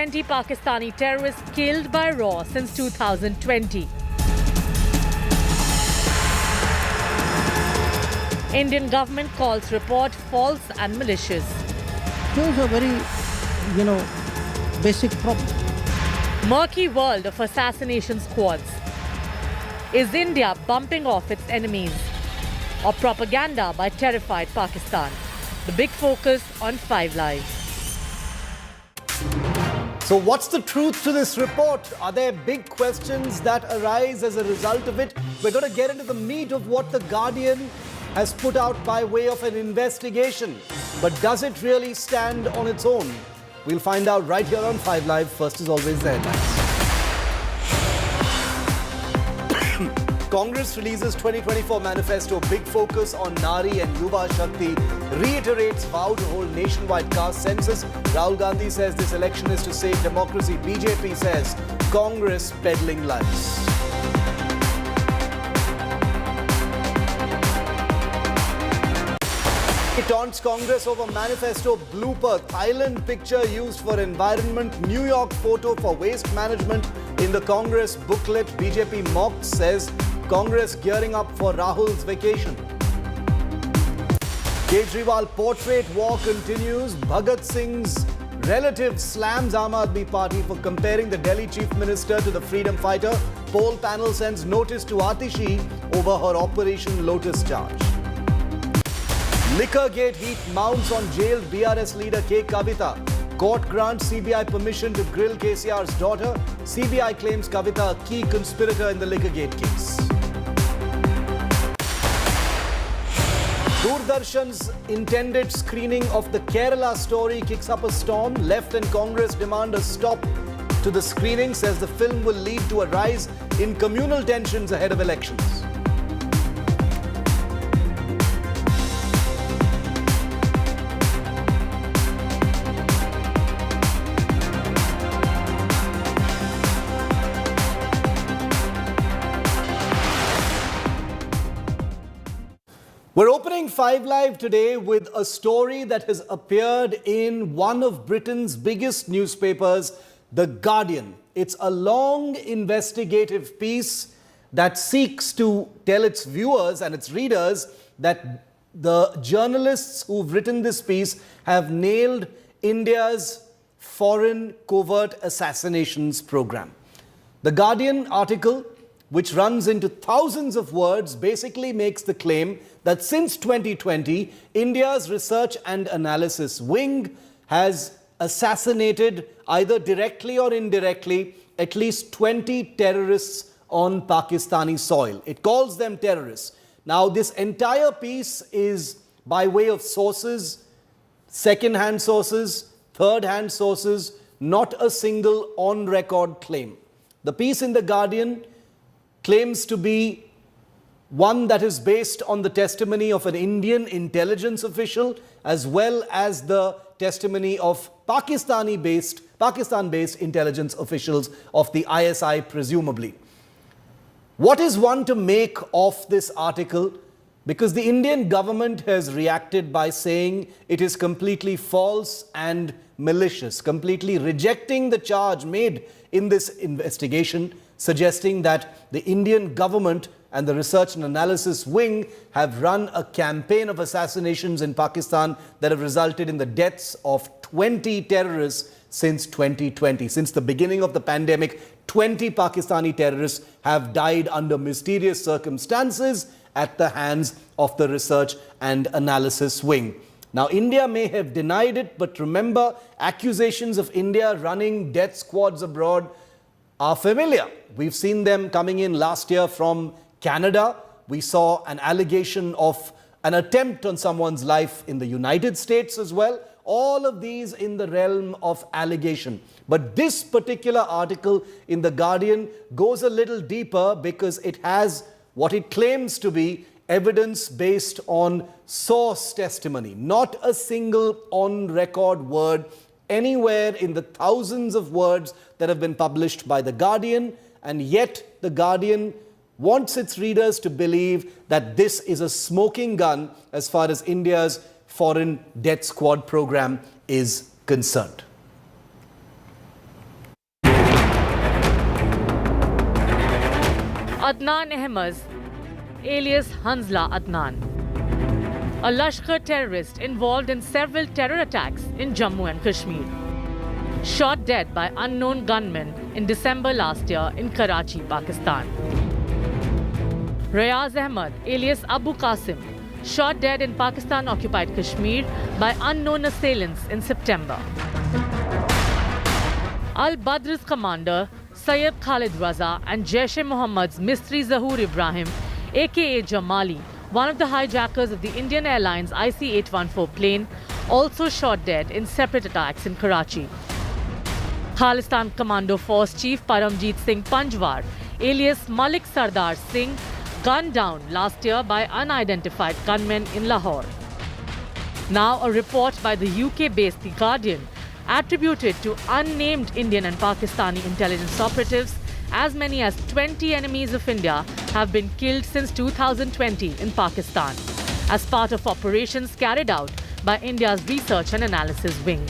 20 Pakistani terrorists killed by RAW since 2020. Indian government calls report false and malicious. Those are very, basic problems. Murky world of assassination squads. Is India bumping off its enemies? Or propaganda by terrified Pakistan? The big focus on 5 Live. So what's the truth to this report? Are there big questions that arise as a result of it? We're going to get into the meat of what The Guardian has put out by way of an investigation. But does it really stand on its own? We'll find out right here on 5 Live. First, as always, the headlines. Congress releases 2024 manifesto, big focus on Nari and Yuva Shakti, reiterates vow to hold nationwide caste census. Rahul Gandhi says this election is to save democracy. BJP says Congress peddling lies. It taunts Congress over manifesto blooper. Thailand picture used for environment. New York photo for waste management in the Congress booklet. BJP mocks, says Congress gearing up for Rahul's vacation. Kejriwal portrait war continues. Bhagat Singh's relative slams Aam Aadmi Party for comparing the Delhi Chief Minister to the freedom fighter. Poll panel sends notice to Atishi over her Operation Lotus charge. Liquorgate heat mounts on jailed BRS leader K. Kavita. Court grants CBI permission to grill KCR's daughter. CBI claims Kavita a key conspirator in the Liquorgate case. Doordarshan's intended screening of the Kerala story kicks up a storm. Left and Congress demand a stop to the screening, says the film will lead to a rise in communal tensions ahead of elections. We're opening 5 Live today with a story that has appeared in one of Britain's biggest newspapers, The Guardian. It's a long investigative piece that seeks to tell its viewers and its readers that the journalists who've written this piece have nailed India's foreign covert assassinations program. The Guardian article, which runs into thousands of words, basically makes the claim that since 2020, India's research and analysis wing has assassinated, either directly or indirectly, at least 20 terrorists on Pakistani soil. It calls them terrorists. Now, this entire piece is by way of sources, second-hand sources, third-hand sources, not a single on-record claim. The piece in The Guardian claims to be one that is based on the testimony of an Indian intelligence official as well as the testimony of Pakistan-based intelligence officials of the ISI, presumably. What is one to make of this article? Because the Indian government has reacted by saying it is completely false and malicious, completely rejecting the charge made in this investigation, suggesting that the Indian government and the research and analysis wing have run a campaign of assassinations in Pakistan that have resulted in the deaths of 20 terrorists since 2020. Since the beginning of the pandemic, 20 Pakistani terrorists have died under mysterious circumstances at the hands of the research and analysis wing. Now, India may have denied it, but remember, accusations of India running death squads abroad are familiar. We've seen them coming in last year from Canada. We saw an allegation of an attempt on someone's life in the United States as well. All of these in the realm of allegation. But this particular article in The Guardian goes a little deeper because it has what it claims to be evidence based on source testimony. Not a single on-record word anywhere in the thousands of words that have been published by The Guardian, and yet The Guardian wants its readers to believe that this is a smoking gun as far as India's foreign death squad program is concerned. Adnan Ahmad, alias Hanzla Adnan, a Lashkar terrorist involved in several terror attacks in Jammu and Kashmir, shot dead by unknown gunmen in December last year in Karachi, Pakistan. Rayaz Ahmad, alias Abu Qasim, shot dead in Pakistan-occupied Kashmir by unknown assailants in September. Al-Badr's commander, Sayyid Khalid Raza, and Jaish-e-Mohammed's Mistri Zahoor Ibrahim, aka Jamali, one of the hijackers of the Indian Airlines IC-814 plane, also shot dead in separate attacks in Karachi. Khalistan Commando Force Chief Paramjeet Singh Panjwar, alias Malik Sardar Singh, gunned down last year by unidentified gunmen in Lahore. Now a report by the UK-based The Guardian attributed to unnamed Indian and Pakistani intelligence operatives as many as 20 enemies of India have been killed since 2020 in Pakistan as part of operations carried out by India's Research and Analysis Wing.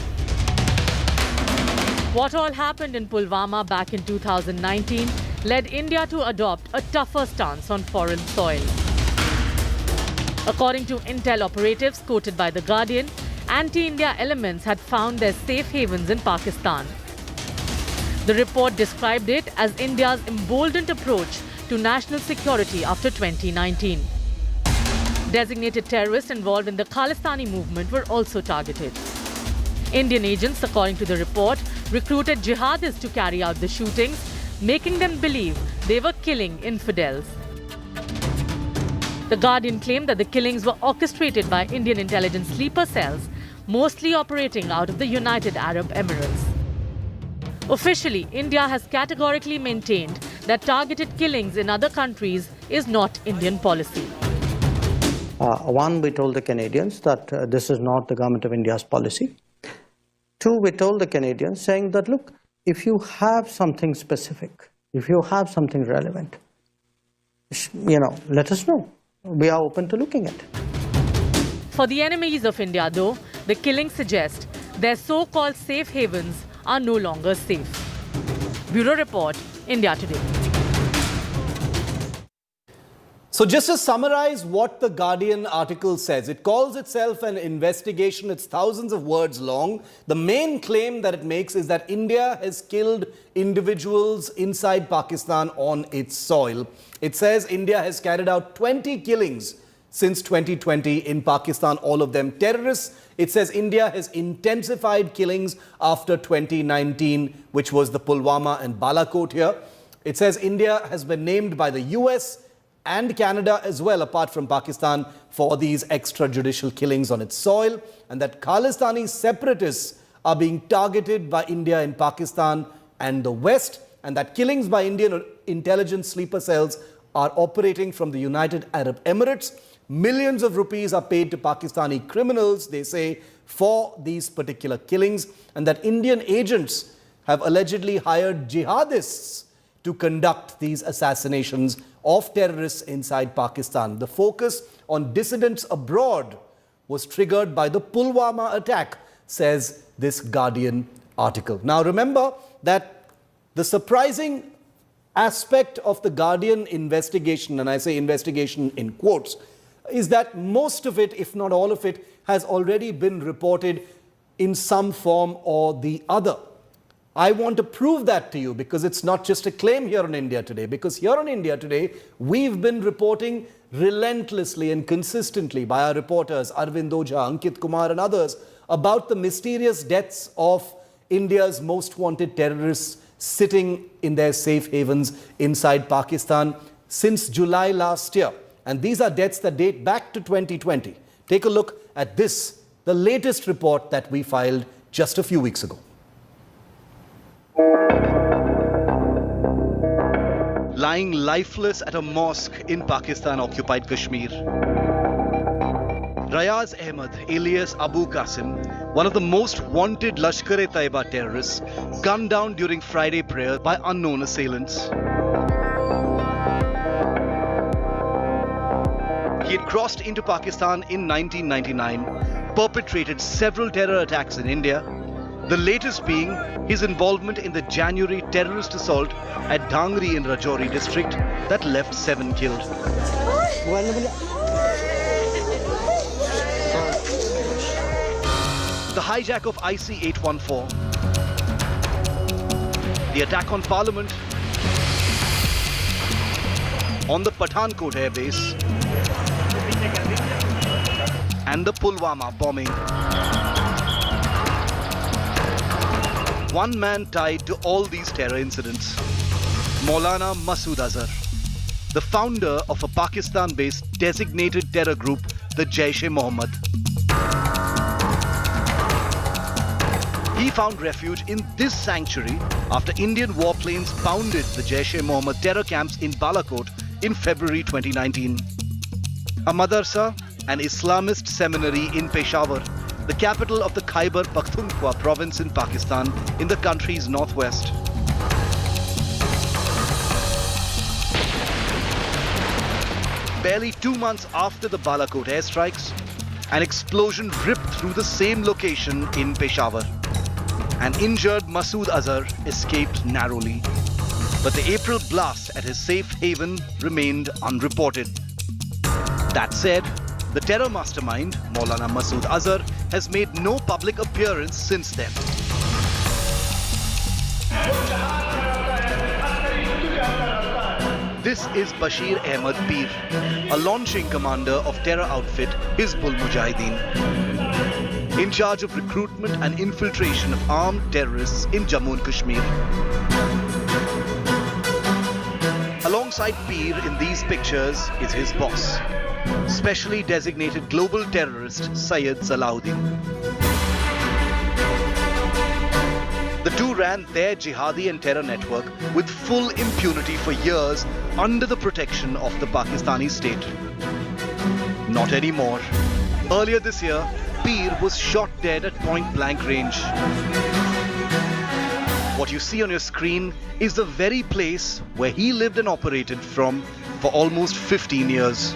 What all happened in Pulwama back in 2019 led India to adopt a tougher stance on foreign soil. According to intel operatives quoted by The Guardian, anti-India elements had found their safe havens in Pakistan. The report described it as India's emboldened approach to national security after 2019. Designated terrorists involved in the Khalistani movement were also targeted. Indian agents, according to the report, recruited jihadists to carry out the shootings, making them believe they were killing infidels. The Guardian claimed that the killings were orchestrated by Indian intelligence sleeper cells, mostly operating out of the United Arab Emirates. Officially, India has categorically maintained that targeted killings in other countries is not Indian policy. One, we told the Canadians that this is not the government of India's policy. Two, we told the Canadians saying that, look, if you have something specific, if you have something relevant, let us know. We are open to looking at it. For the enemies of India, though, the killings suggest their so-called safe havens are no longer safe. Bureau Report, India Today. So just to summarize what the Guardian article says, it calls itself an investigation. It's thousands of words long. The main claim that it makes is that India has killed individuals inside Pakistan on its soil. It says India has carried out 20 killings since 2020 in Pakistan, all of them terrorists. It says India has intensified killings after 2019, which was the Pulwama and Balakot here. It says India has been named by the US and Canada as well, apart from Pakistan, for these extrajudicial killings on its soil, and that Khalistani separatists are being targeted by India in Pakistan and the West, and that killings by Indian intelligence sleeper cells are operating from the United Arab Emirates. Millions of rupees are paid to Pakistani criminals, they say, for these particular killings, and that Indian agents have allegedly hired jihadists to conduct these assassinations of terrorists inside Pakistan. The focus on dissidents abroad was triggered by the Pulwama attack, says this Guardian article. Now remember that the surprising aspect of the Guardian investigation, and I say investigation in quotes, is that most of it, if not all of it, has already been reported in some form or the other. I want to prove that to you because it's not just a claim here on India Today. Because here on India Today, we've been reporting relentlessly and consistently by our reporters, Arvind Ojha, Ankit Kumar and others, about the mysterious deaths of India's most wanted terrorists sitting in their safe havens inside Pakistan since July last year. And these are deaths that date back to 2020. Take a look at this, the latest report that we filed just a few weeks ago. Lying lifeless at a mosque in Pakistan-occupied Kashmir. Rayaz Ahmad, alias Abu Qasim, one of the most wanted Lashkar-e-Taiba terrorists, gunned down during Friday prayer by unknown assailants. He had crossed into Pakistan in 1999, perpetrated several terror attacks in India, The latest being his involvement in the January terrorist assault at Dhangri in Rajouri district that left 7 killed. The hijack of IC-814, the attack on Parliament, on the Pathankot Air Base, and the Pulwama bombing. One man tied to all these terror incidents, Maulana Masood Azhar, the founder of a Pakistan-based designated terror group, the Jaish-e-Mohammed. He found refuge in this sanctuary after Indian warplanes pounded the Jaish-e-Mohammed terror camps in Balakot in February 2019. A madrasa, an Islamist seminary in Peshawar, the capital of the Khyber Pakhtunkhwa province in Pakistan, in the country's northwest. Barely 2 months after the Balakot airstrikes, an explosion ripped through the same location in Peshawar. An injured Masood Azhar escaped narrowly, but the April blast at his safe haven remained unreported. That said, the terror mastermind, Maulana Masood Azhar, has made no public appearance since then. This is Bashir Ahmed Peer, a launching commander of terror outfit Hizbul Mujahideen, in charge of recruitment and infiltration of armed terrorists in Jammu and Kashmir. Alongside Peer in these pictures is his boss, specially designated global terrorist Syed Salahuddin. The two ran their jihadi and terror network with full impunity for years under the protection of the Pakistani state. Not anymore. Earlier this year, Peer was shot dead at point-blank range. What you see on your screen is the very place where he lived and operated from for almost 15 years.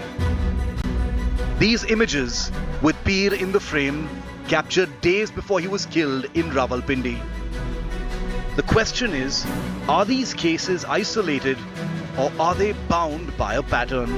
These images, with Peer in the frame, captured days before he was killed in Rawalpindi. The question is, are these cases isolated or are they bound by a pattern?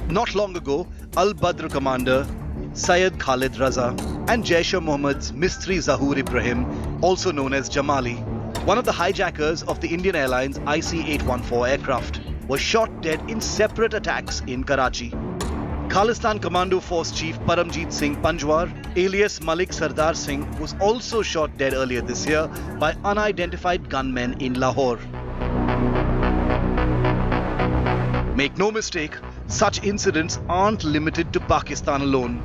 Not long ago, Al-Badr commander Syed Khalid Raza and Jaish-e-Mohammed's Mistri Zahoor Ibrahim, also known as Jamali, one of the hijackers of the Indian Airlines IC-814 aircraft, was shot dead in separate attacks in Karachi. Khalistan Commando Force Chief Paramjeet Singh Panjwar, alias Malik Sardar Singh, was also shot dead earlier this year by unidentified gunmen in Lahore. Make no mistake, such incidents aren't limited to Pakistan alone.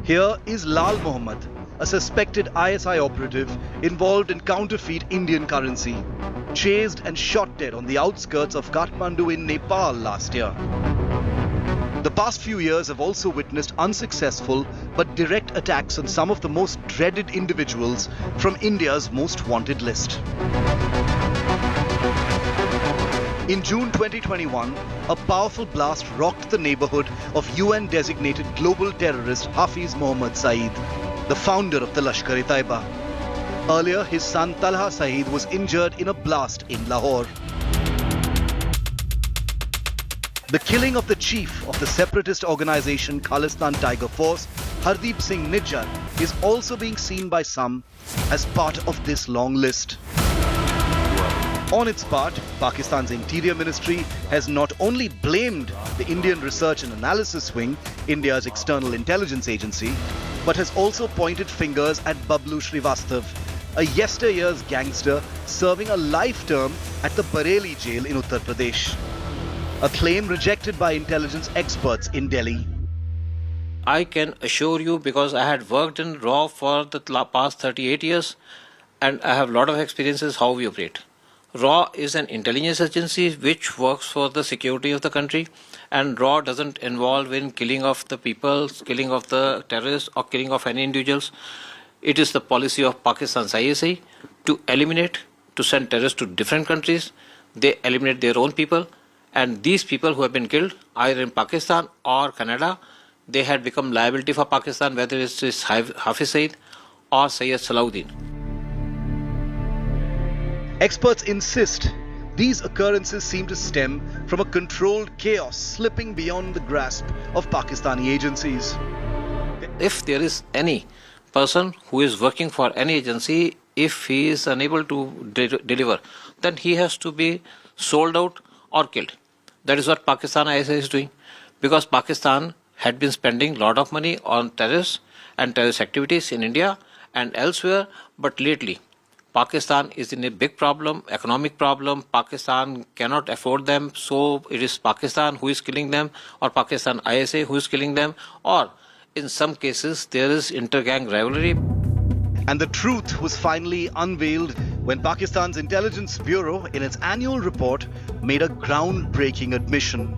Here is Lal Mohammad, a suspected ISI operative involved in counterfeit Indian currency, chased and shot dead on the outskirts of Kathmandu in Nepal last year. The past few years have also witnessed unsuccessful but direct attacks on some of the most dreaded individuals from India's most wanted list. In June 2021, a powerful blast rocked the neighborhood of UN-designated global terrorist Hafiz Mohammad Saeed, the founder of the Lashkar-e-Taiba. Earlier, his son Talha Saeed was injured in a blast in Lahore. The killing of the chief of the separatist organization Khalistan Tiger Force, Hardeep Singh Nijjar, is also being seen by some as part of this long list. On its part, Pakistan's Interior Ministry has not only blamed the Indian Research and Analysis Wing, India's external intelligence agency, but has also pointed fingers at Bablu Srivastav, a yesteryear's gangster serving a life term at the Bareilly jail in Uttar Pradesh. A claim rejected by intelligence experts in Delhi. I can assure you, because I had worked in RAW for the past 38 years and I have a lot of experiences how we operate. RAW is an intelligence agency which works for the security of the country, and RAW doesn't involve in killing of the people, killing of the terrorists or killing of any individuals. It is the policy of Pakistan's ISI to eliminate, to send terrorists to different countries. They eliminate their own people, and these people who have been killed either in Pakistan or Canada, they had become liability for Pakistan, whether it's Hafiz Saeed or Sayyid Salahuddin. Experts insist these occurrences seem to stem from a controlled chaos slipping beyond the grasp of Pakistani agencies. If there is any person who is working for any agency, if he is unable to deliver, then he has to be sold out or killed. That is what Pakistan ISI is doing, because Pakistan had been spending a lot of money on terrorists and terrorist activities in India and elsewhere, but lately Pakistan is in a big problem, economic problem. Pakistan cannot afford them, so it is Pakistan who is killing them, or Pakistan ISI who is killing them, or in some cases there is inter-gang rivalry. And the truth was finally unveiled when Pakistan's Intelligence Bureau, in its annual report, made a groundbreaking admission.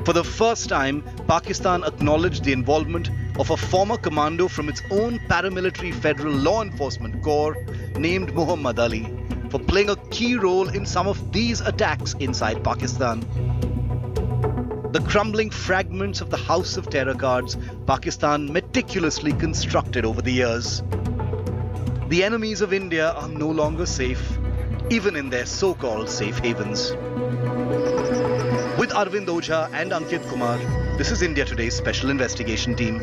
For the first time, Pakistan acknowledged the involvement of a former commando from its own paramilitary federal law enforcement corps named Muhammad Ali for playing a key role in some of these attacks inside Pakistan. The crumbling fragments of the house of terror cards Pakistan meticulously constructed over the years. The enemies of India are no longer safe, even in their so-called safe havens. With Arvind Ojha and Ankit Kumar, this is India Today's special investigation team.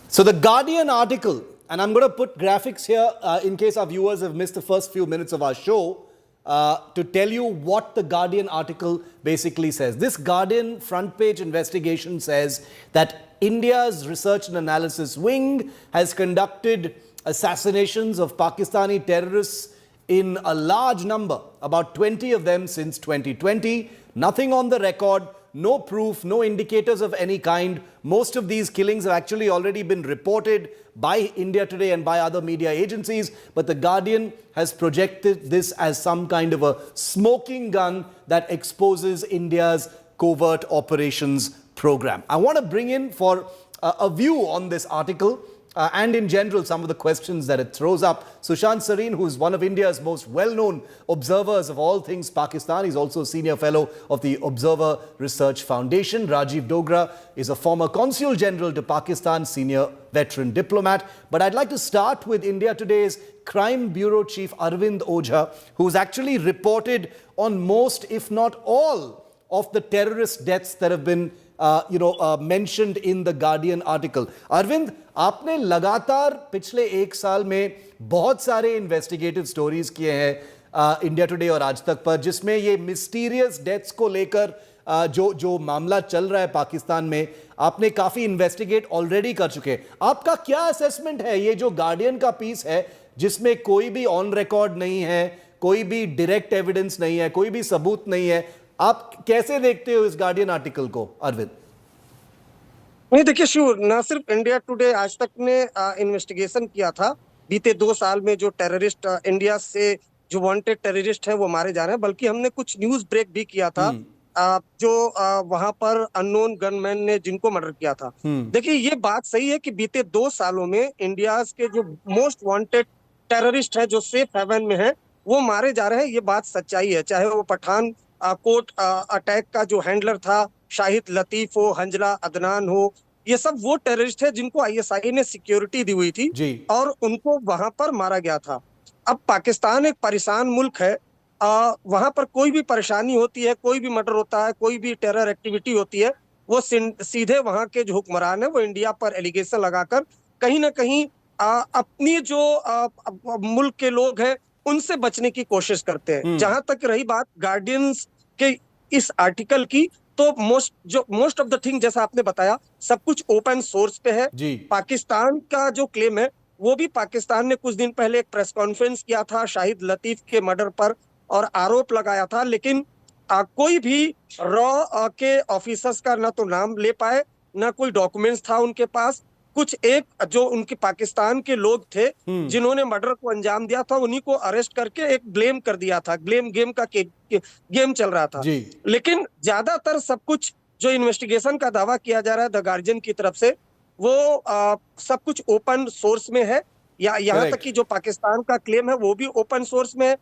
So the Guardian article, and I'm going to put graphics here in case our viewers have missed the first few minutes of our show, to tell you what the Guardian article basically says. This Guardian front page investigation says that India's Research and Analysis Wing has conducted assassinations of Pakistani terrorists in a large number, about 20 of them since 2020. Nothing on the record, no proof, no indicators of any kind. Most of these killings have actually already been reported by India Today and by other media agencies, but the Guardian has projected this as some kind of a smoking gun that exposes India's covert operations program. I want to bring in for a view on this article and in general some of the questions that it throws up. Sushant Sareen, who is one of India's most well-known observers of all things Pakistan, is also a senior fellow of the Observer Research Foundation. Rajiv Dogra is a former Consul General to Pakistan, senior veteran diplomat. But I'd like to start with India Today's Crime Bureau Chief Arvind Ojha, who's actually reported on most, if not all, of the terrorist deaths that have been mentioned in the Guardian article. Arvind, आपने लगातार पिछले एक साल में बहुत सारे investigative stories किए हैं इंडिया टुडे और आज तक पर, जिसमें ये मिस्टीरियस डेथ्स को लेकर जो मामला चल रहा है पाकिस्तान में, आपने काफी इन्वेस्टिगेट ऑलरेडी कर चुके हैं. आपका क्या असेसमेंट है ये जो गार्डियन का पीस है, जिसमें कोई भी ऑन रिकॉर्ड नहीं है, कोई भी डायरेक्ट एविडेंस नहीं है, कोई भी सबूत नहीं है? आप कैसे देखते हो इस गार्डियन आर्टिकल को, अरविंद? नहीं, देखिए शिव, ना सिर्फ इंडिया टुडे आज तक ने इन्वेस्टिगेशन किया था. बीते 2 साल में जो टेररिस्ट इंडिया से जो वांटेड टेररिस्ट है वो मारे जा रहे हैं, बल्कि हमने कुछ न्यूज ब्रेक भी किया था जो वहां पर अननोन गनमैन ने जिनको मर्डर किया था. देखिए, ये बात सही है कि बीते 2 सालों में इंडिया के जो मोस्ट वांटेड टेररिस्ट है जो सेफ हेवन में है वो मारे जा रहे हैं. ये बात सच्चाई है. चाहे वो पठान कोट अटैक का जो हैंडलर था शाहिद लतीफ हो, हंजला अदनान हो, ये सब वो टेररिस्ट है जिनको आईएसआई ने सिक्योरिटी दी हुई थी और उनको वहां पर मारा गया था. अब पाकिस्तान एक परेशान मुल्क है. वहां पर कोई भी परेशानी होती है, कोई भी मर्डर होता है, कोई भी टेरर एक्टिविटी होती है, वो सीधे वहां के जो हुक्मरान है वो इंडिया पर एलिगेशन लगाकर कहीं ना कहीं अपनी जो मुल्क के लोग हैं उनसे बचने की कोशिश करते हैं. जहां तक रही बात गार्डियंस के इस आर्टिकल की, तो मोस्ट ऑफ द थिंग जैसा आपने बताया सब कुछ ओपन सोर्स पे है. पाकिस्तान का जो क्लेम है वो भी, पाकिस्तान ने कुछ दिन पहले एक प्रेस कॉन्फ्रेंस किया था शाहिद लतीफ के मर्डर पर और आरोप लगाया था, लेकिन कोई भी रॉ के ऑफिसर्स का ना तो नाम ले पाए, ना कोई डॉक्यूमेंट्स था उनके पास. कुछ एक जो उनके पाकिस्तान के लोग थे जिन्होंने मर्डर को अंजाम दिया था, उन्हीं को अरेस्ट करके एक ब्लेम कर दिया था. ब्लेम गेम का गेम चल रहा था. लेकिन ज्यादातर सब कुछ जो इन्वेस्टिगेशन का दावा किया जा रहा है द गार्जियन की तरफ से, वो सब कुछ ओपन सोर्स में है. या यहाँ तक कि जो पाकिस्तान का क्लेम है वो भी ओपन सोर्स में है.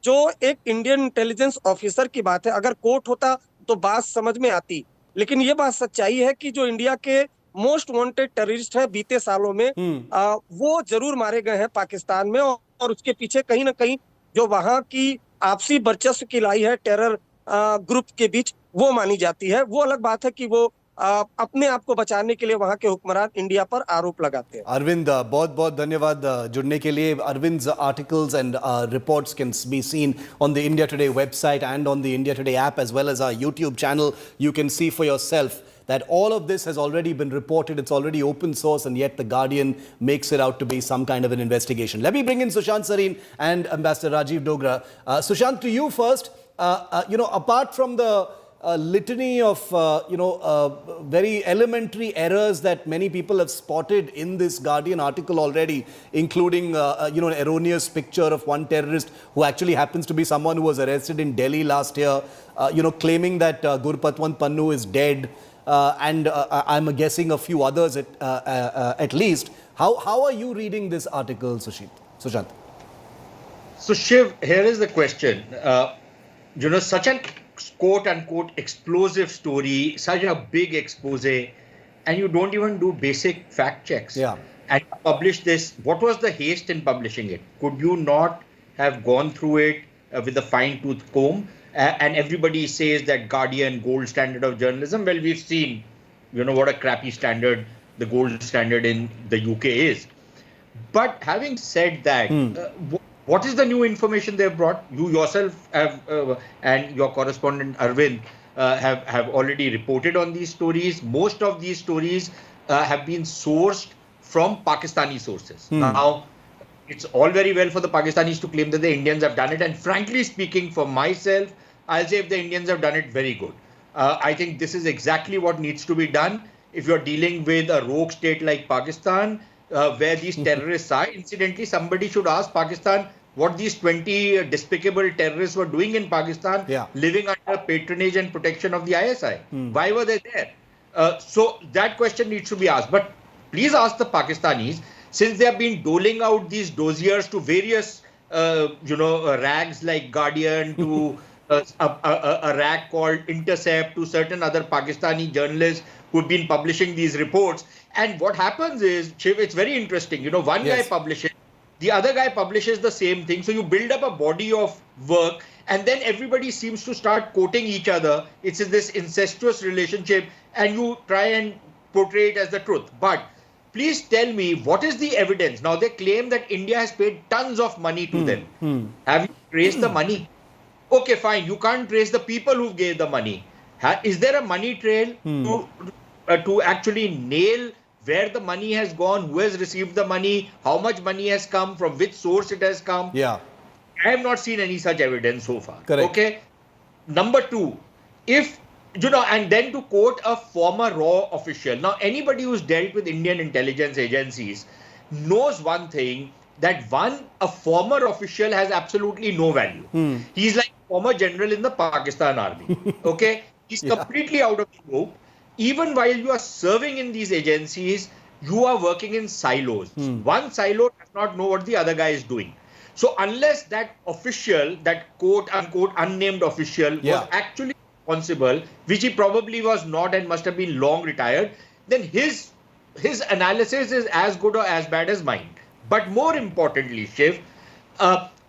जो एक इंडियन इंटेलिजेंस ऑफिसर की बात है, अगर कोर्ट होता तो बात समझ में आती। लेकिन ये बात सच्चाई है कि जो इंडिया के मोस्ट वांटेड टेररिस्ट हैं बीते सालों में, वो जरूर मारे गए हैं पाकिस्तान में, और उसके पीछे कहीं ना कहीं जो वहां की आपसी वर्चस्व की लड़ाई है टेरर ग्रुप के बीच, वो मानी जाती है। वो अलग बात है कि वो अपने आप को बचाने के लिए वहां के हुक्मरान इंडिया पर आरोप लगाते हैं। अरविंद, बहुत बहुत धन्यवाद जुड़ने के लिए. Arvind's articles and reports can be seen on the India Today website and on the India Today app, as well as our YouTube channel. You can see for yourself that all of this has already been reported. It's already open source, and yet the Guardian makes it out to be some kind of an investigation. Let me bring in Sushant Sareen and Ambassador Rajiv Dogra. Sushant, to you first. Apart from the litany of very elementary errors that many people have spotted in this Guardian article already, including an erroneous picture of one terrorist who actually happens to be someone who was arrested in Delhi last year, claiming that Gurpatwant Pannu is dead, and I'm guessing a few others at least. How are you reading this article, Sushant? So Shiv, here is the question. Such an quote-unquote explosive story, such a big expose, and you don't even do basic fact checks. Yeah. And publish this. What was the haste in publishing it? Could you not have gone through it with a fine-tooth comb? And everybody says that Guardian, gold standard of journalism. Well, we've seen, what a crappy standard the gold standard in the UK is. But having said that, what is the new information they've brought? You yourself have, and your correspondent Arvind have already reported on these stories. Most of these stories have been sourced from Pakistani sources. Now, it's all very well for the Pakistanis to claim that the Indians have done it. And frankly speaking, for myself, I'll say if the Indians have done it, very good. I think this is exactly what needs to be done. If you're dealing with a rogue state like Pakistan, where these terrorists are, incidentally, somebody should ask Pakistan what these 20 despicable terrorists were doing in Pakistan, living under patronage and protection of the ISI. Why were they there? So that question needs to be asked. But please ask the Pakistanis, since they have been doling out these dossiers to various, rags like Guardian, to a rag called Intercept, to certain other Pakistani journalists who've been publishing these reports. And what happens is, Shiv, it's very interesting. One guy publishes, the other guy publishes the same thing. So you build up a body of work, and then everybody seems to start quoting each other. It's this incestuous relationship, and you try and portray it as the truth. But please tell me, what is the evidence? Now, they claim that India has paid tons of money to them. Have you traced the money? Okay, fine. You can't trace the people who gave the money. Is there a money trail to actually nail where the money has gone, who has received the money, how much money has come, from which source it has come? Yeah. I have not seen any such evidence so far. Correct. Okay. Number two, and then to quote a former RAW official. Now, anybody who's dealt with Indian intelligence agencies knows one thing, that a former official has absolutely no value. He's like a former general in the Pakistan army. Okay. He's completely out of the scope. Even while you are serving in these agencies, you are working in silos. One silo does not know what the other guy is doing. So unless that official, that quote-unquote unnamed official was actually responsible, which he probably was not and must have been long retired, then his analysis is as good or as bad as mine. But more importantly, Shiv,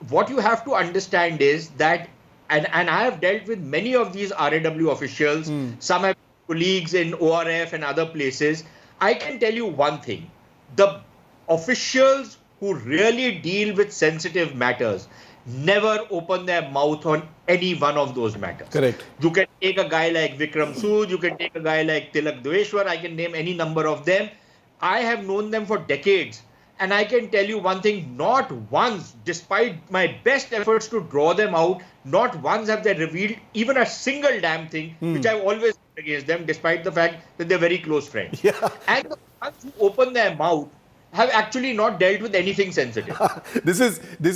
what you have to understand is that, and I have dealt with many of these RAW officials, some have colleagues in ORF and other places, I can tell you one thing. The officials who really deal with sensitive matters never open their mouth on any one of those matters. Correct. You can take a guy like Vikram Sood, you can take a guy like Tilak Dweshwar, I can name any number of them. I have known them for decades. And I can tell you one thing, not once, despite my best efforts to draw them out, not once have they revealed even a single damn thing, which I've always against them, despite the fact that they're very close friends. And the ones who open their mouth, have actually not dealt with anything sensitive. This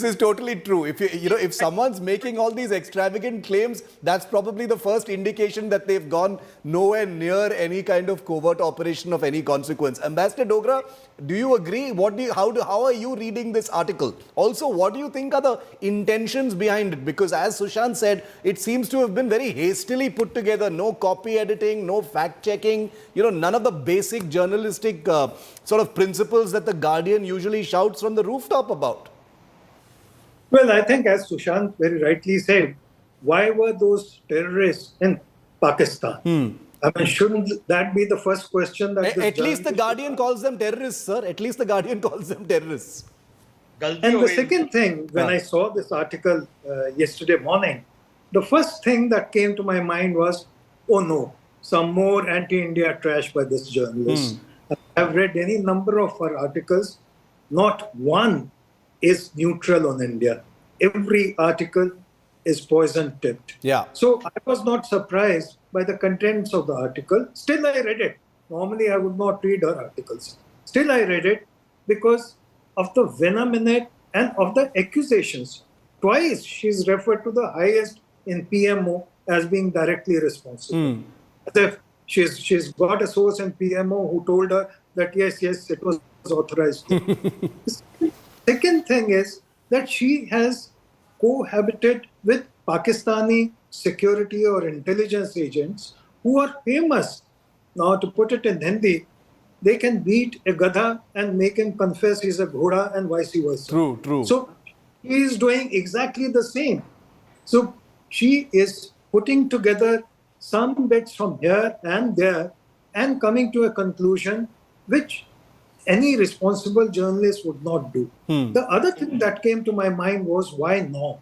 is totally true. If someone's making all these extravagant claims, that's probably the first indication that they've gone nowhere near any kind of covert operation of any consequence. Ambassador Dogra, do you agree? How are you reading this article? Also, what do you think are the intentions behind it? Because as Sushant said, it seems to have been very hastily put together. No copy editing, no fact checking. None of the basic journalistic sort of principles that the Guardian usually shouts from the rooftop about. Well, I think as Sushant very rightly said, why were those terrorists in Pakistan? I mean, shouldn't that be the first question that At least the Guardian calls them terrorists, sir. At least the Guardian calls them terrorists. And the second thing, when I saw this article yesterday morning, the first thing that came to my mind was, oh no, some more anti-India trash by this journalist. I've read any number of her articles. Not one is neutral on India. Every article is poison-tipped. Yeah. So I was not surprised by the contents of the article. Still, I read it. Normally, I would not read her articles. Still, I read it because of the venom in it and of the accusations. Twice, she's referred to the highest in PMO as being directly responsible. As if she's got a source in PMO who told her that yes, it was authorized. Second thing is that she has cohabited with Pakistani security or intelligence agents who are famous. Now, to put it in Hindi, they can beat a Gadha and make him confess he's a Ghoda and vice versa. True. So he is doing exactly the same. So she is putting together some bits from here and there and coming to a conclusion which any responsible journalist would not do. The other thing that came to my mind was, why now?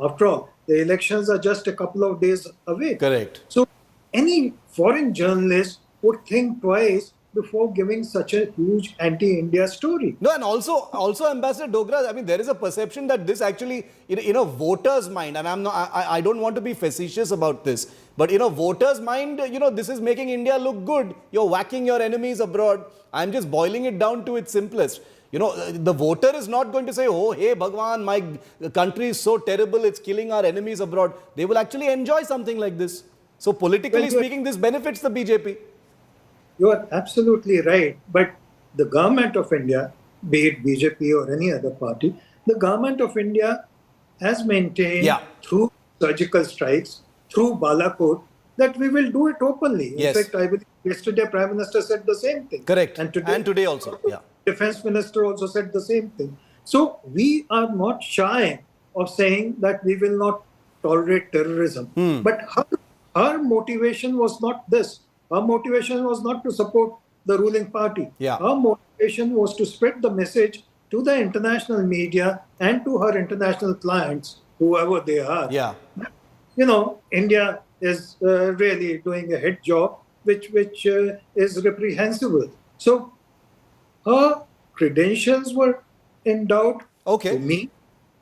After all, the elections are just a couple of days away. Correct. So any foreign journalist would think twice before giving such a huge anti-India story. No, and also Ambassador Dogra, I mean, there is a perception that this actually, in a voter's mind, and I don't want to be facetious about this, but in a voter's mind, this is making India look good. You're whacking your enemies abroad. I'm just boiling it down to its simplest. The voter is not going to say, oh, hey, Bhagwan, my country is so terrible, it's killing our enemies abroad. They will actually enjoy something like this. So politically speaking, this benefits the BJP. You are absolutely right. But the government of India, be it BJP or any other party, the government of India has maintained through surgical strikes, through Balakot, that we will do it openly. Yes. In fact, I believe yesterday Prime Minister said the same thing. Correct. And today also. Yeah. Defense Minister also said the same thing. So we are not shy of saying that we will not tolerate terrorism. But her motivation was not this. Her motivation was not to support the ruling party. Yeah. Her motivation was to spread the message to the international media and to her international clients, whoever they are. Yeah. India is really doing a hit job, which is reprehensible. So her credentials were in doubt. To me.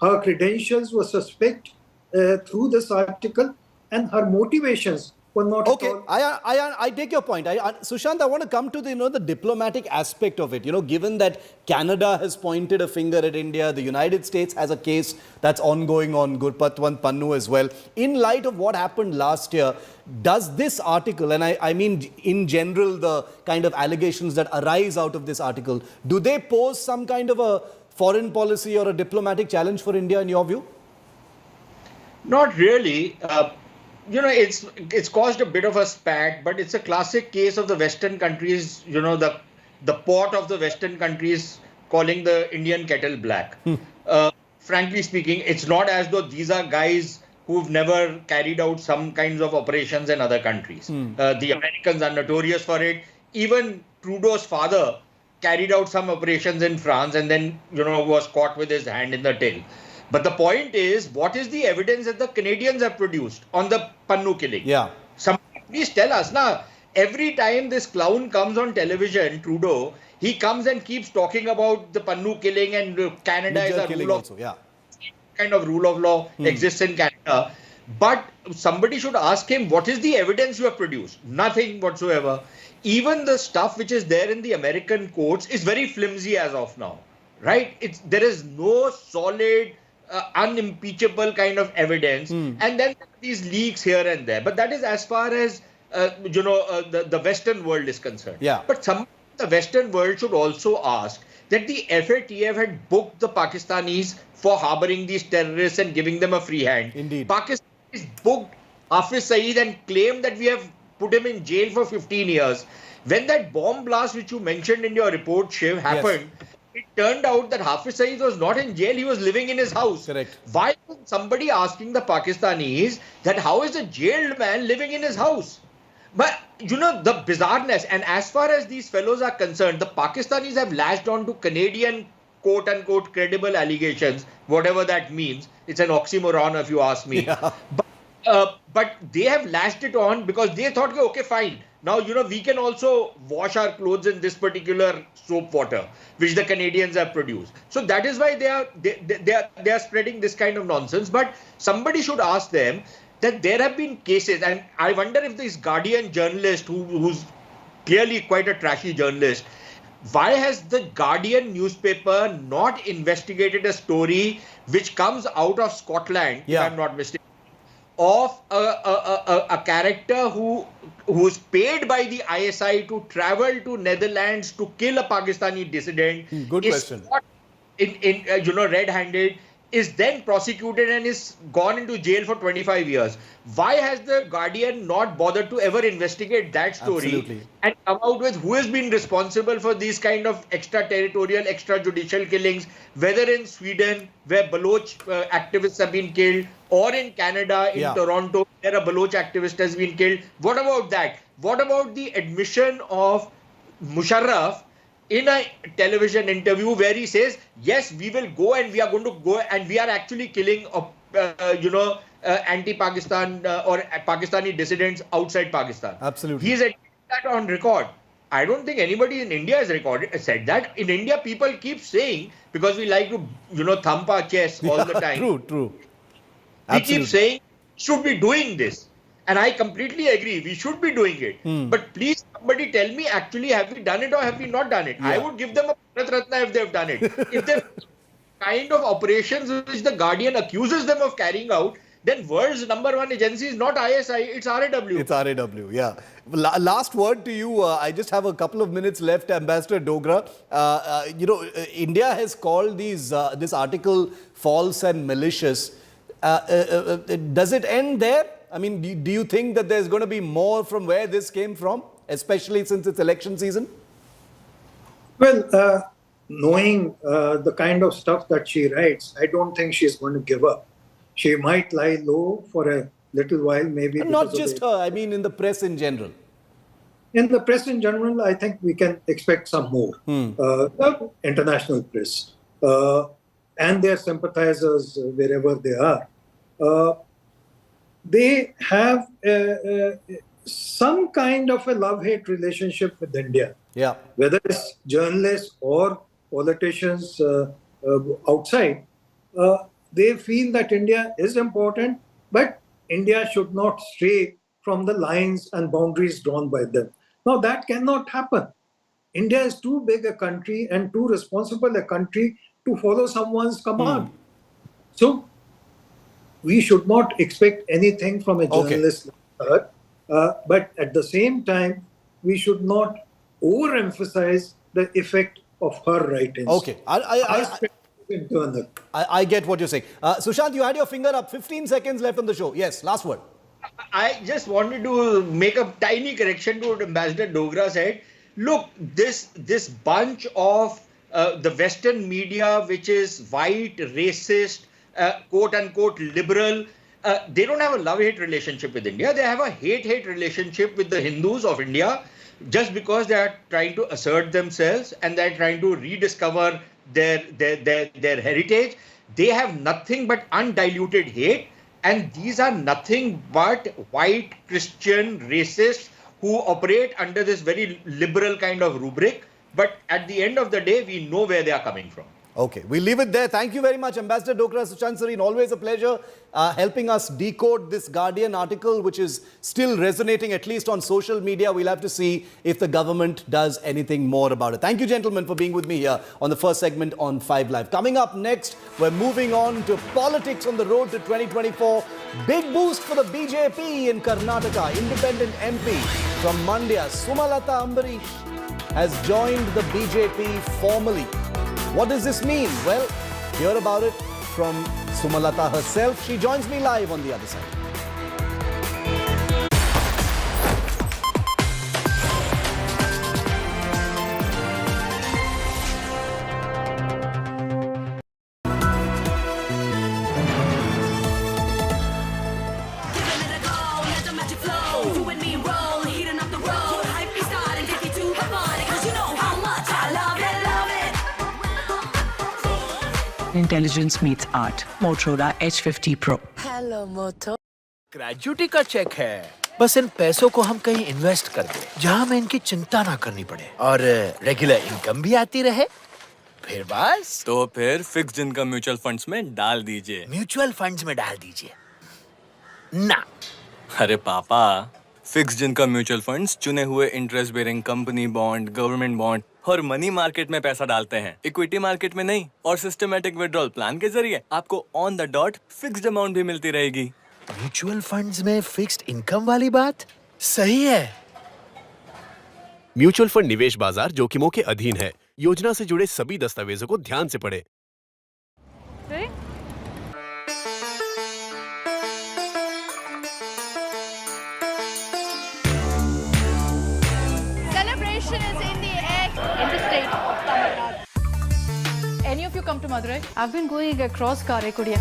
Her credentials were suspect through this article, and her motivations were not at all. I take your point. Sushant, I want to come to the diplomatic aspect of it. Given that Canada has pointed a finger at India, the United States has a case that's ongoing on Gurpatwant Pannu as well. In light of what happened last year, does this article, and I mean in general the kind of allegations that arise out of this article, do they pose some kind of a foreign policy or a diplomatic challenge for India in your view? Not really. It's caused a bit of a spat, but it's a classic case of the Western countries, the pot of the Western countries calling the Indian kettle black. Frankly speaking, it's not as though these are guys who've never carried out some kinds of operations in other countries. The Americans are notorious for it. Even Trudeau's father carried out some operations in France and then, was caught with his hand in the till. But the point is, what is the evidence that the Canadians have produced on the Pannu killing? Yeah. Please tell us. Now, every time this clown comes on television, Trudeau, he comes and keeps talking about the Pannu killing and Canada is a rule of, kind of rule of law exists in Canada. But somebody should ask him, what is the evidence you have produced? Nothing whatsoever. Even the stuff which is there in the American courts is very flimsy as of now, right? There is no solid, unimpeachable kind of evidence. And then these leaks here and there. But that is as far as, the Western world is concerned. Yeah. But some the Western world should also ask that the FATF had booked the Pakistanis for harboring these terrorists and giving them a free hand. Indeed. Pakistanis booked Hafiz Saeed and claimed that we have put him in jail for 15 years. When that bomb blast, which you mentioned in your report, Shiv, happened, it turned out that Hafiz Saeed was not in jail, he was living in his house. Correct. Why is somebody asking the Pakistanis that how is a jailed man living in his house? But, the bizarreness, and as far as these fellows are concerned, the Pakistanis have latched on to Canadian quote-unquote credible allegations, whatever that means. It's an oxymoron if you ask me. Yeah. But they have lashed it on because they thought, okay, fine. Now, we can also wash our clothes in this particular soap water, which the Canadians have produced. So that is why they are spreading this kind of nonsense. But somebody should ask them that there have been cases, and I wonder if this Guardian journalist, who's clearly quite a trashy journalist, why has the Guardian newspaper not investigated a story which comes out of Scotland, if I'm not mistaken, of a character who's paid by the ISI to travel to Netherlands to kill a Pakistani dissident. Good question. Caught in red-handed, is then prosecuted and is gone into jail for 25 years. Why has the Guardian not bothered to ever investigate that story? Absolutely. And come out with who has been responsible for these kind of extraterritorial, extrajudicial killings, whether in Sweden, where Baloch activists have been killed, or in Canada, in Toronto, where a Baloch activist has been killed? What about that? What about the admission of Musharraf in a television interview where he says, yes, we will go and we are going to go and we are actually killing, anti-Pakistan or Pakistani dissidents outside Pakistan. Absolutely. He's admitted that on record. I don't think anybody in India has said that. In India, people keep saying, because we like to, thump our chest all the time. True. We keep saying, should be doing this. And I completely agree. We should be doing it. But please, somebody tell me, actually, have we done it or have we not done it? I would give them a Bharat Ratna if they've done it. If they've kind of operations which the Guardian accuses them of carrying out, then world's #1 agency is not ISI, it's RAW. It's RAW, yeah. Last word to you. I just have a couple of minutes left, Ambassador Dogra. India has called this article false and malicious. Does it end there? I mean, do you think that there's going to be more from where this came from, especially since it's election season? Well, knowing the kind of stuff that she writes, I don't think she's going to give up. She might lie low for a little while, maybe. And not just her, I mean in the press in general. In the press in general, I think we can expect some more. The international press and their sympathizers, wherever they are, they have some kind of a love-hate relationship with India. Yeah. Whether it's journalists or politicians outside, they feel that India is important, but India should not stray from the lines and boundaries drawn by them. Now, that cannot happen. India is too big a country and too responsible a country to follow someone's command. So, we should not expect anything from a journalist like her. But at the same time, we should not overemphasize the effect of her writings. Okay. I get what you're saying. Sushant, you had your finger up. 15 seconds left on the show. Yes, last word. I just wanted to make a tiny correction to what Ambassador Dogra said. Look, this bunch of the Western media, which is white, racist, quote-unquote liberal, they don't have a love-hate relationship with India. They have a hate-hate relationship with the Hindus of India just because they are trying to assert themselves and they're trying to rediscover their heritage. They have nothing but undiluted hate, and these are nothing but white Christian racists who operate under this very liberal kind of rubric. But at the end of the day, we know where they are coming from. Okay, we'll leave it there. Thank you very much, Ambassador Dokra Sushant Sareen. Always a pleasure helping us decode this Guardian article, which is still resonating, at least on social media. We'll have to see if the government does anything more about it. Thank you, gentlemen, for being with me here on the first segment on 5 Live. Coming up next, we're moving on to politics on the road to 2024. Big boost for the BJP in Karnataka. Independent MP from Mandya, Sumalata Ambarish, has joined the BJP formally. What does this mean? Well, hear about it from Sumalata herself. She joins me live on the other side. Intelligence meets art. Motorola H50 Pro. Hello Moto. Gratuity का check है, बस इन पैसों को हम कहीं invest कर दें जहां हमें इनकी चिंता ना करनी पड़े और रेगुलर इनकम भी आती रहे। फिर बस तो फिर फिक्स्ड इनकम म्यूचुअल फंड्स में डाल दीजिए। म्यूचुअल फंड्स में डाल दीजिए ना। अरे पापा, फिक्स्ड इनकम म्यूचुअल फंड्स चुने हुए interest bearing company bond, government bond और मनी मार्केट में पैसा डालते हैं, इक्विटी मार्केट में नहीं। और सिस्टमैटिक विड्रॉल प्लान के जरिए आपको on the dot fixed amount भी मिलती रहेगी। म्यूचुअल फंड्स में फिक्स्ड इनकम वाली बात सही है। म्यूचुअल फंड निवेश बाजार जोखिमों के अधीन है। योजना से जुड़े सभी दस्तावेजों को ध्यान से पढ़ें। Celebration is in the air in the state of Tamil Nadu. Any of you come to Madurai? I've been going across Karaikudiya.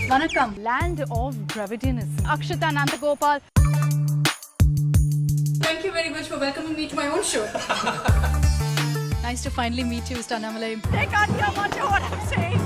Vanakkam, land of Dravidianism. Akshita Nandagopal. Thank you very much for welcoming me to my own show. Nice to finally meet you, Mr. Annamalai. They can't hear much of what I'm saying.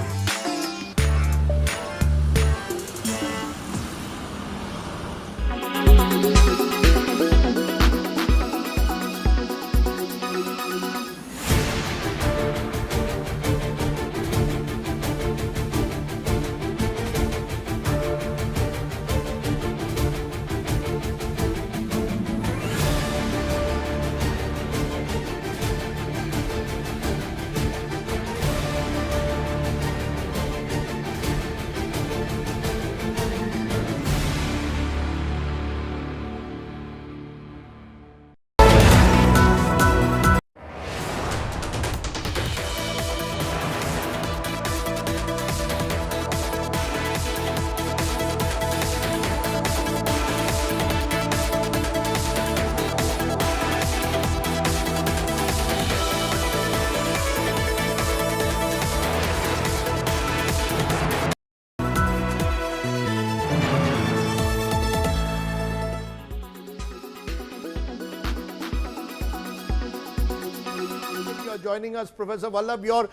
Joining us, Professor Vallabh, your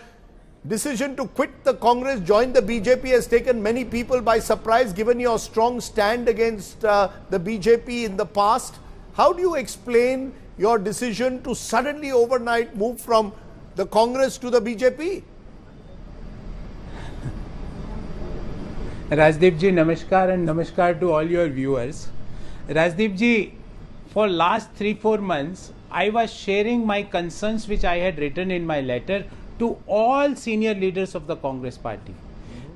decision to quit the Congress, join the BJP has taken many people by surprise, given your strong stand against the BJP in the past. How do you explain your decision to suddenly overnight move from the Congress to the BJP? Rajdeep ji, namaskar and namaskar to all your viewers. Rajdeep ji, for last 3-4 months, I was sharing my concerns which I had written in my letter to all senior leaders of the Congress party.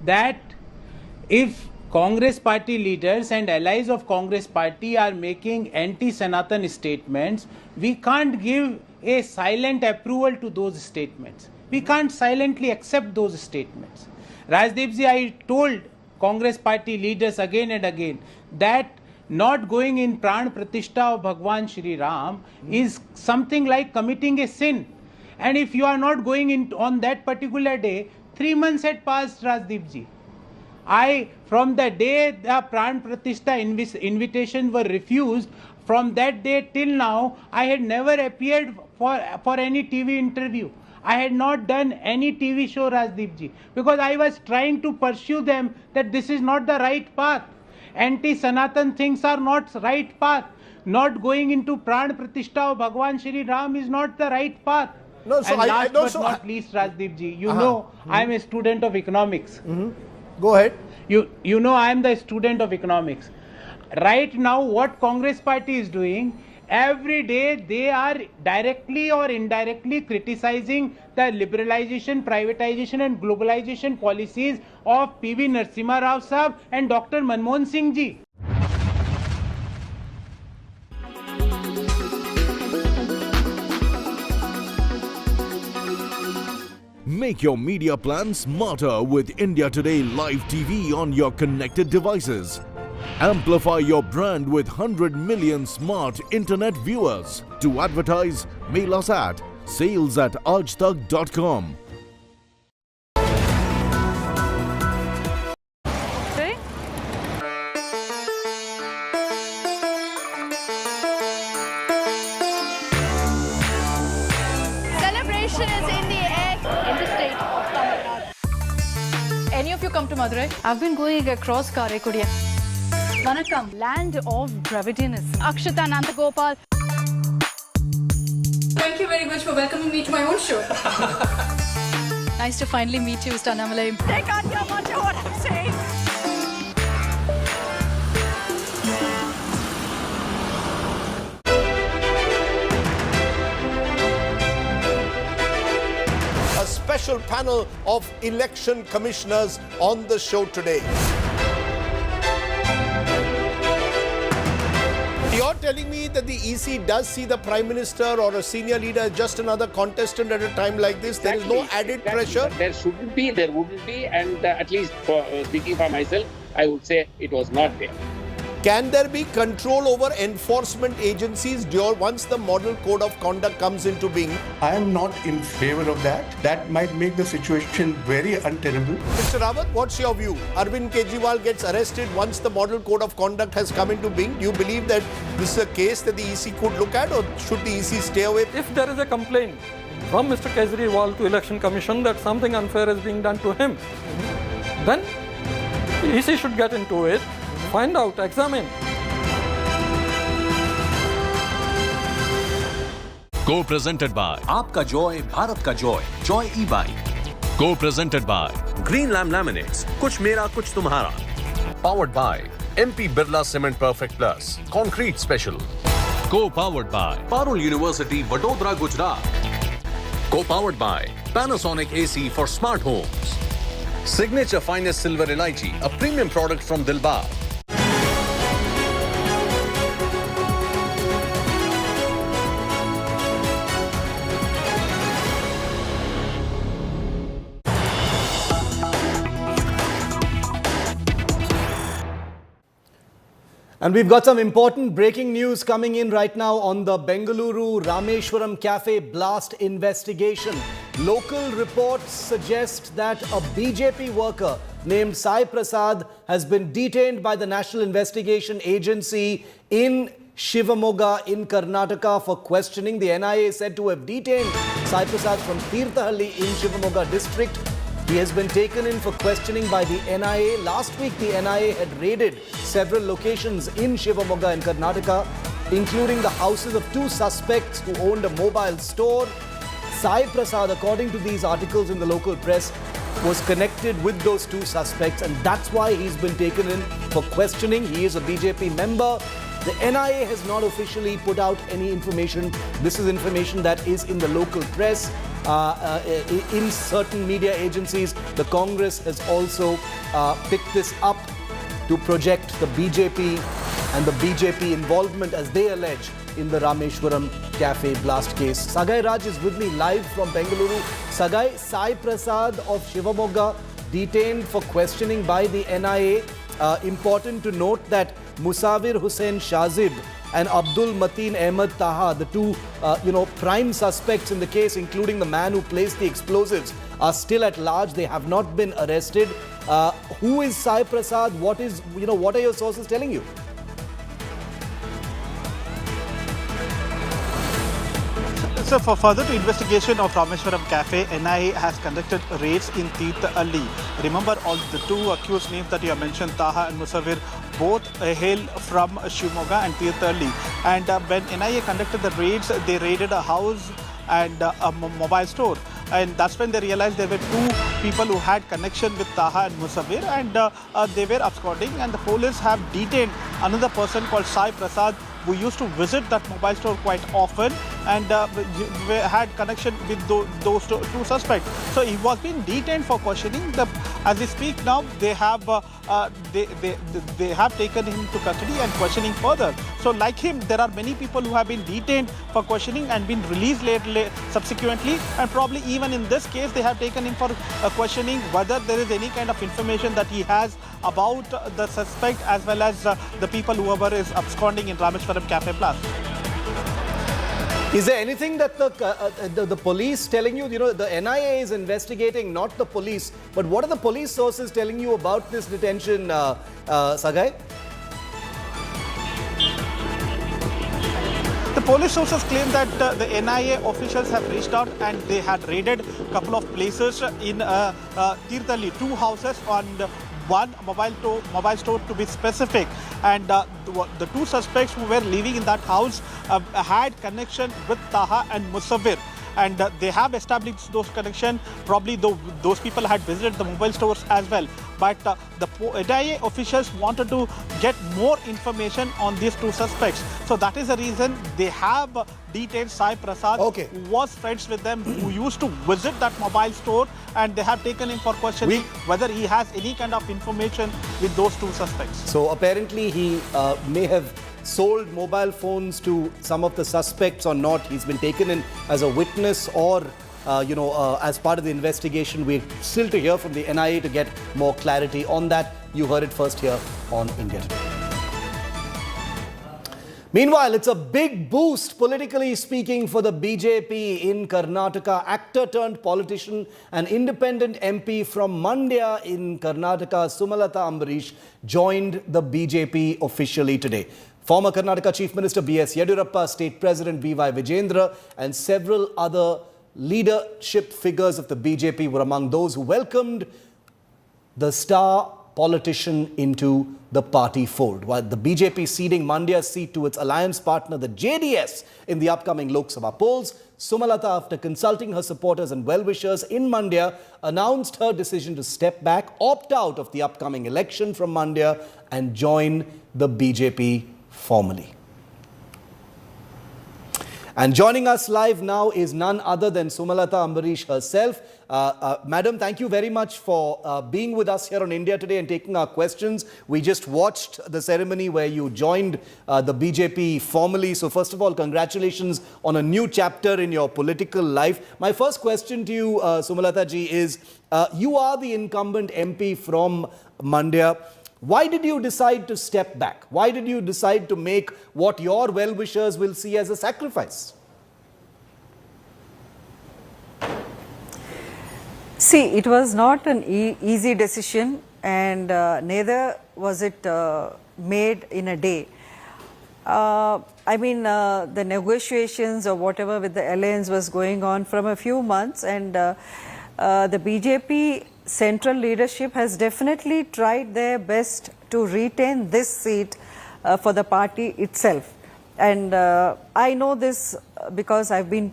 That if Congress party leaders and allies of Congress party are making anti-Sanatan statements, we can't give a silent approval to those statements. We can't silently accept those statements. Rajdeep ji, I told Congress party leaders again and again that not going in Pran Pratishtha of Bhagwan Shri Ram is something like committing a sin. And if you are not going in on that particular day, 3 months had passed, Rajdeep ji. From the day the Pran Pratishtha invitation were refused, from that day till now, I had never appeared for any TV interview. I had not done any TV show, Rajdeep ji, because I was trying to pursue them that this is not the right path. Anti-Sanatan things are not right path. Not going into Pran Pratishtha of Bhagwan Shri Ram is not the right path. No, so and last but so not least, Rajdeep ji, you know, I am a student of economics. Go ahead. You know, I am the student of economics. Right now, what Congress party is doing, every day they are directly or indirectly criticizing the liberalization, privatization and globalization policies of PV Narasimha Rao Sahab and Dr. Manmohan Singh ji. Make your media plan smarter with India Today Live TV on your connected devices. Amplify your brand with 100 million smart internet viewers. To advertise, mail us at sales@aajtak.com. Celebration is in the air in the state of Tamil Nadu. Any of you come to Madurai? I've been going across Karaikudiya. Vanakkam, land of bravidiness. Akshita Nandagopal. Thank you very much for welcoming me to my own show. Nice to finally meet you, Mr. Annamalai. They can't hear much of what I'm saying. A special panel of election commissioners on the show today. You're telling me that the EC does see the Prime Minister or a senior leader as just another contestant at a time like this? There is no added pressure? There shouldn't be, there wouldn't be, and at least for speaking for myself, I would say it was not there. Can there be control over enforcement agencies once the model code of conduct comes into being? I am not in favor of that. That might make the situation very untenable. Mr. Rawat, what's your view? Arvind Kejriwal gets arrested once the model code of conduct has come into being. Do you believe that this is a case that the EC could look at, or should the EC stay away? If there is a complaint from Mr. Kejriwal to Election Commission that something unfair is being done to him, then the EC should get into it, find out, examine. Co-presented by आपका Joy Bharat का Joy Joy e-bike. Co-presented by Green Lam Laminates, कुछ मेरा कुछ तुम्हारा. Powered by MP Birla Cement Perfect Plus, Concrete Special. Co-powered by Parul University, Vadodara, Gujarat. Co-powered by Panasonic AC for smart homes. Signature Finest Silver Elaichi, a premium product from Dilbar. And we've got some important breaking news coming in right now on the Bengaluru Rameshwaram Cafe blast investigation. Local reports suggest that a BJP worker named Sai Prasad has been detained by the National Investigation Agency in Shivamogga in Karnataka for questioning. The NIA is said to have detained Sai Prasad from Tirthahalli in Shivamogga district. He has been taken in for questioning by the NIA. Last week, the NIA had raided several locations in Shivamogga in Karnataka, including the houses of two suspects who owned a mobile store. Sai Prasad, according to these articles in the local press, was connected with those two suspects, and that's why he's been taken in for questioning. He is a BJP member. The NIA has not officially put out any information. This is information that is in the local press. In certain media agencies, the Congress has also picked this up to project the BJP and the BJP involvement, as they allege, in the Rameshwaram Cafe blast case. Sagai Raj is with me live from Bengaluru. Sagai, Sai Prasad of Shivamogga detained for questioning by the NIA. Important to note that Musawir Hussain Shazib and Abdul Mateen Ahmed Taha, the two prime suspects in the case, including the man who placed the explosives, are still at large. They have not been arrested. Who is Sai Prasad? What are your sources telling you? So for further investigation of Rameshwaram Cafe, NIA has conducted raids in Tirthahalli. Remember, all the two accused names that you have mentioned, Taha and Musawir, both hail from Shivamogga and Tirthahalli. And when NIA conducted the raids, they raided a house and a mobile store. And that's when they realized there were two people who had connection with Taha and Musawir, and they were absconding, and the police have detained another person called Sai Prasad, who used to visit that mobile store quite often and had connection with those two suspects. So he was being detained for questioning. As we speak now, they have taken him to custody and questioning further. So like him, there are many people who have been detained for questioning and been released subsequently, and probably even in this case they have taken him for questioning whether there is any kind of information that he has about the suspect as well as the people whoever is absconding in Rameshwaram Cafe Plus. Is there anything that the police telling you? You know, the NIA is investigating, not the police. But what are the police sources telling you about this detention, Sagai? The police sources claim that the NIA officials have reached out and they had raided a couple of places in Tirthalli, two houses and one mobile store to be specific, and the two suspects who were living in that house had connection with Taha and Musawir, and they have established those connections. Probably those people had visited the mobile stores as well, but the NIA officials wanted to get more information on these two suspects. So that is the reason they have detained Sai Prasad, who was friends with them, who used to visit that mobile store, and they have taken him for questioning whether he has any kind of information with those two suspects. So apparently he may have sold mobile phones to some of the suspects or not. He's been taken in as a witness or as part of the investigation. We're still to hear from the NIA to get more clarity on that. You heard it first here on India Today. Meanwhile, it's a big boost, politically speaking, for the BJP in Karnataka. Actor turned politician and independent MP from Mandya in Karnataka, Sumalata Ambarish, joined the BJP officially today. Former Karnataka Chief Minister B.S. Yediyurappa, State President B.Y. Vijayendra and several other leadership figures of the BJP were among those who welcomed the star politician into the party fold. While the BJP ceding Mandya's seat to its alliance partner, the JDS, in the upcoming Lok Sabha polls, Sumalata, after consulting her supporters and well-wishers in Mandya, announced her decision to step back, opt out of the upcoming election from Mandya and join the BJP formally. And joining us live now is none other than Sumalata Ambarish herself. Madam, thank you very much for being with us here on India Today and taking our questions. We just watched the ceremony where you joined the BJP formally. So first of all, congratulations on a new chapter in your political life. My first question to you, Sumalata ji, is you are the incumbent MP from Mandya. Why did you decide to step back? Why did you decide to make what your well-wishers will see as a sacrifice? See, it was not an easy decision, and neither was it made in a day. The negotiations or whatever with the alliance was going on from a few months, and the BJP central leadership has definitely tried their best to retain this seat for the party itself. And I know this because I've been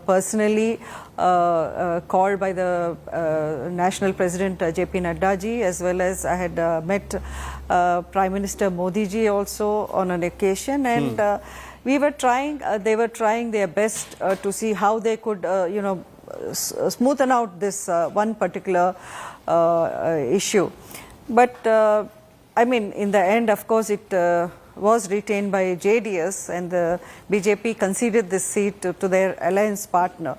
personally called by the National President JP Nadda ji, as well as I had met Prime Minister Modi ji also on an occasion, and we were trying, they were trying their best to see how they could, smoothen out this one particular issue. But in the end, of course, it was retained by JDS, and the BJP conceded this seat to their alliance partner.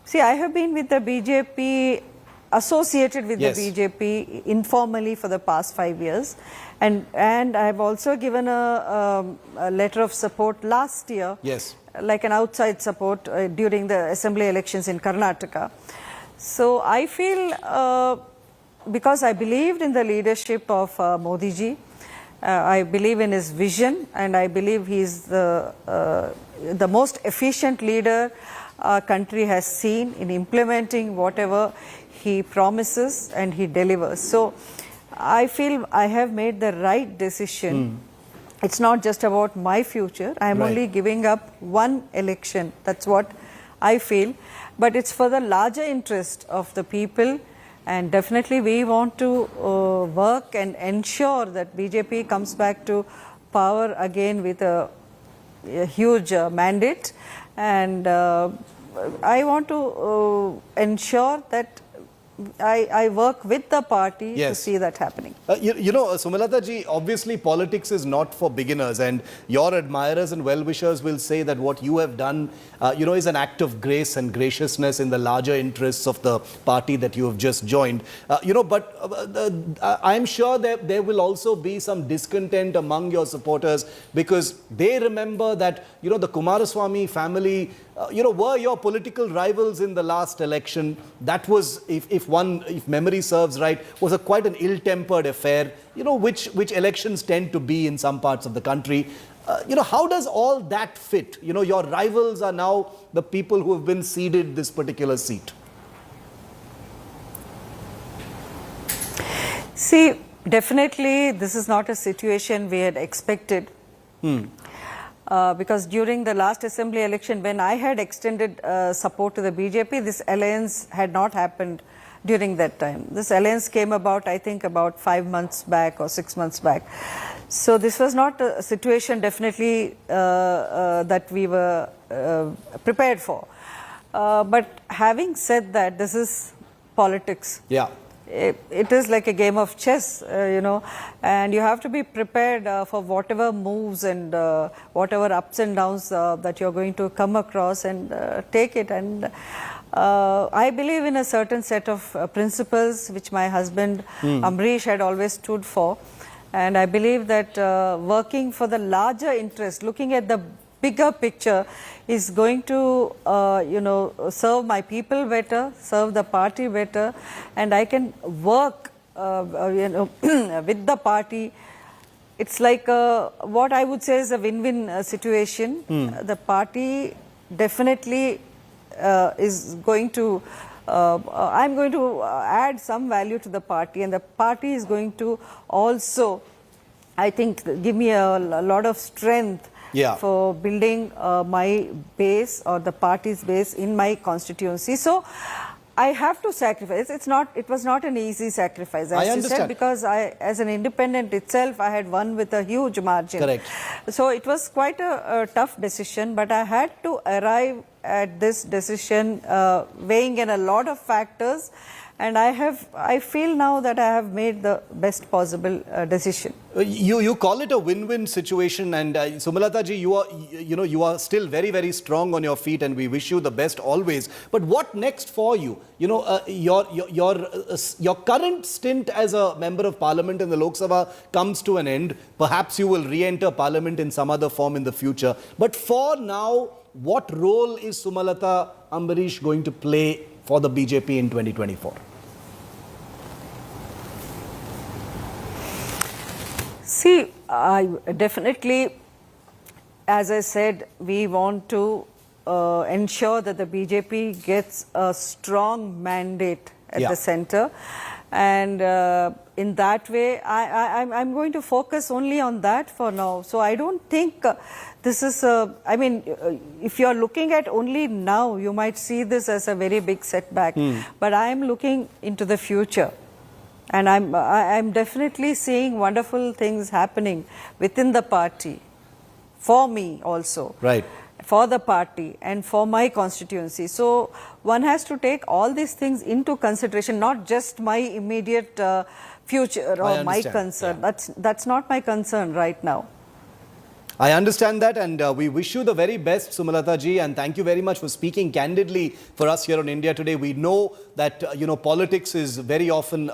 See, I have been with the BJP, associated with the BJP informally for the past 5 years, and I have also given a letter of support last year, like an outside support during the assembly elections in Karnataka. So I feel, because I believed in the leadership of Modi ji, I believe in his vision, and I believe he is the most efficient leader our country has seen in implementing whatever he promises and he delivers. So I feel I have made the right decision. It's not just about my future. I am only giving up one election. That's what I feel. But it's for the larger interest of the people, and definitely we want to work and ensure that BJP comes back to power again with a huge mandate, and I want to ensure that I work with the party to see that happening. You know, Sumalata ji, obviously politics is not for beginners, and your admirers and well-wishers will say that what you have done, you know, is an act of grace and graciousness in the larger interests of the party that you have just joined. You know, but I'm sure that there will also be some discontent among your supporters, because they remember that, you know, the Kumaraswamy family, you know, were your political rivals in the last election. That was, if memory serves right, was quite an ill-tempered affair, you know, which elections tend to be in some parts of the country. You know, how does all that fit? You know, your rivals are now the people who have been ceded this particular seat. See, definitely this is not a situation we had expected. Because during the last assembly election, when I had extended support to the BJP, this alliance had not happened during that time. This alliance came about, I think, about 5 months back or 6 months back. So this was not a situation definitely that we were prepared for. But having said that, this is politics. Yeah. It is like a game of chess, you know, and you have to be prepared for whatever moves and whatever ups and downs that you're going to come across, and take it. And I believe in a certain set of principles which my husband Amrish had always stood for, and I believe that working for the larger interest, looking at the bigger picture, is going to, you know, serve my people better, serve the party better, and I can work, you know, with the party. It's like what I would say is a win-win situation. The party definitely is going to, I'm going to add some value to the party, and the party is going to also, I think, give me a lot of strength for building my base, or the party's base, in my constituency. So I have to sacrifice. It was not an easy sacrifice, as you said, because as an independent itself, I had won with a huge margin. Correct. So it was quite a tough decision, but I had to arrive at this decision weighing in a lot of factors, and I feel now that I have made the best possible decision. You call it a win-win situation, and Sumalata ji, you are still very, very strong on your feet, and we wish you the best always. But what next for you? You know, your current stint as a member of parliament in the Lok Sabha comes to an end. Perhaps you will re-enter parliament in some other form in the future. But for now, what role is Sumalata Ambarish going to play for the BJP in 2024? See, definitely, as I said, we want to ensure that the BJP gets a strong mandate at the center. And in that way, I'm going to focus only on that for now. So I don't think this is, I mean, if you're looking at only now, you might see this as a very big setback. But I'm looking into the future. And I'm definitely seeing wonderful things happening within the party, for me also. Right. For the party and for my constituency. So one has to take all these things into consideration, not just my immediate future or my concern. That's not my concern right now. I understand that, and we wish you the very best, Sumalata ji, and thank you very much for speaking candidly for us here on India Today. We know that, you know, politics is very often,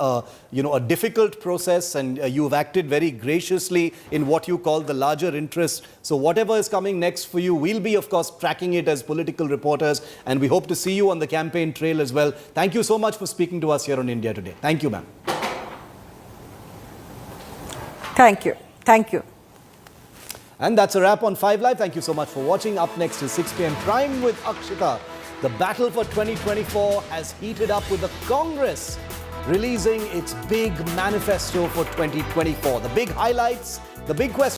you know, a difficult process, and you've acted very graciously in what you call the larger interest. So whatever is coming next for you, we'll be, of course, tracking it as political reporters, and we hope to see you on the campaign trail as well. Thank you so much for speaking to us here on India Today. Thank you, ma'am. Thank you. Thank you. And that's a wrap on 5 Live. Thank you so much for watching. Up next is 6 p.m. Prime with Akshita. The battle for 2024 has heated up with the Congress releasing its big manifesto for 2024. The big highlights, the big questions.